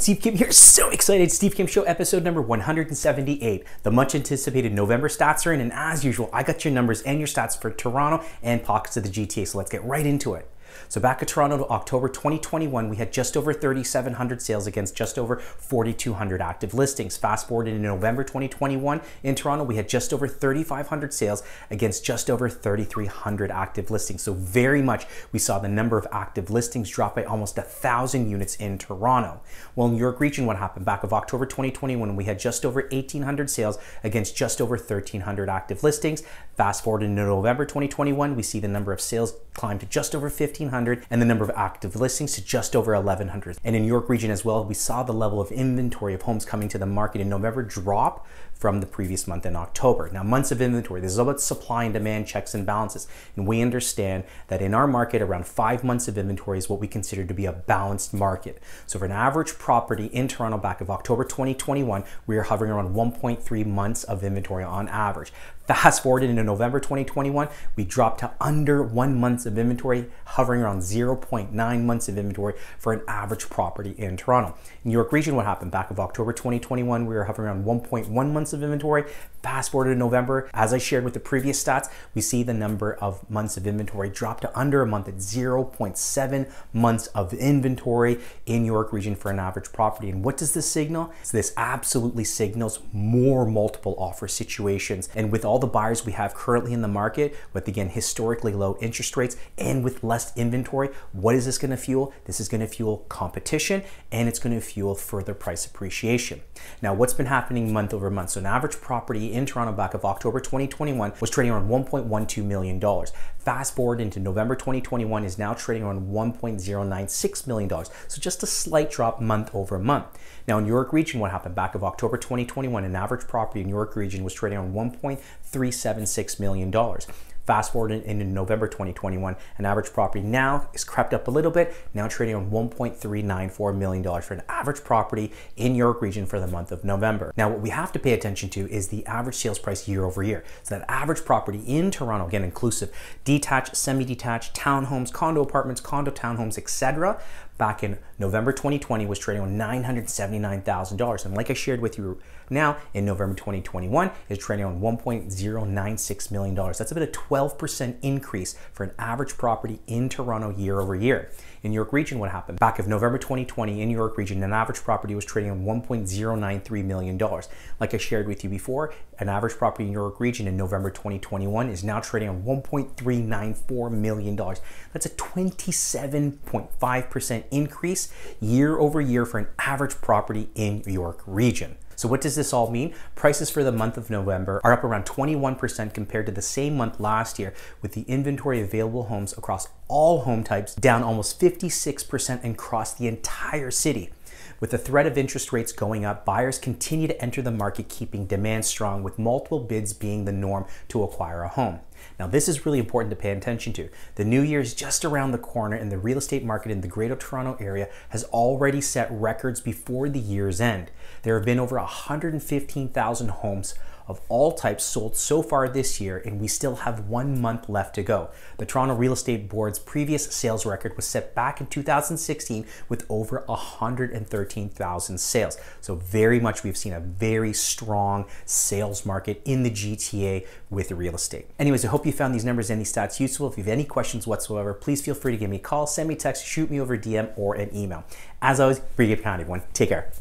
Steve Kim here. So excited. Steve Kim Show episode number 178. The much anticipated November stats are in, and as usual, I got your numbers and your stats for Toronto and pockets of the GTA. So let's get right into it. So back at Toronto to October 2021, we had just over 3,700 sales against just over 4,200 active listings. Fast forward into November 2021, in Toronto, we had just over 3,500 sales against just over 3,300 active listings. So very much we saw the number of active listings drop by almost 1,000 units in Toronto. Well, in New York region, what happened? Back of October 2021, we had just over 1,800 sales against just over 1,300 active listings. Fast forward into November 2021, we see the number of sales climb to just over 1,500 and the number of active listings to just over 1,100. And in New York region as well, we saw the level of inventory of homes coming to the market in November drop from the previous month in October. Now, months of inventory, this is about supply and demand checks and balances. And we understand that in our market, around 5 months of inventory is what we consider to be a balanced market. So for an average property in Toronto back of October 2021, we are hovering around 1.3 months of inventory on average. Fast forward into November 2021, we dropped to under 1 month of inventory, hovering around 0.9 months of inventory for an average property in Toronto. In New York region, what happened? Back of October 2021, we were hovering around 1.1 months of inventory. Fast forward to November, as I shared with the previous stats, we see the number of months of inventory drop to under a month at 0.7 months of inventory in New York region for an average property. And what does this signal? So this absolutely signals more multiple offer situations. And with all the buyers we have currently in the market, with again historically low interest rates and with less inventory, what is this going to fuel? This is going to fuel competition, and it's going to fuel further price appreciation. Now, what's been happening month over month? So an average property in Toronto back of October 2021 was trading around $1.12 million. Fast forward into November 2021 is now trading around $1.096 million. So just a slight drop month over month. Now in New York region, what happened? Back of October 2021, an average property in New York region was trading around $1.376 million. Fast forward into November 2021, an average property now is crept up a little bit, now trading on $1.394 million for an average property in New York region for the month of November. Now, what we have to pay attention to is the average sales price year over year. So that average property in Toronto, again, inclusive detached, semi-detached, townhomes, condo apartments, condo townhomes, etc., back in November 2020 was trading on $979,000. And like I shared with you now, in November 2021, is trading on $1.096 million. That's about a 12% increase for an average property in Toronto year over year. In New York region, what happened? Back of November 2020 in New York region, an average property was trading on $1.093 million. Like I shared with you before, an average property in New York region in November 2021 is now trading on $1.394 million. That's a 27.5% increase year over year for an average property in New York region. So what does this all mean? Prices for the month of November are up around 21% compared to the same month last year, with the inventory of available homes across all home types down almost 56% across the entire city. With the threat of interest rates going up, buyers continue to enter the market, keeping demand strong, with multiple bids being the norm to acquire a home. Now, this is really important to pay attention to. The new year is just around the corner, and the real estate market in the Greater Toronto area has already set records before the year's end. There have been over 115,000 homes of all types sold so far this year, and we still have 1 month left to go. The Toronto Real Estate Board's previous sales record was set back in 2016 with over 113,000 sales. So very much we've seen a very strong sales market in the GTA with real estate. Anyways, I hope you found these numbers and these stats useful. If you have any questions whatsoever, please feel free to give me a call, send me a text, shoot me over DM or an email. As always, be good, kind, everyone. Take care.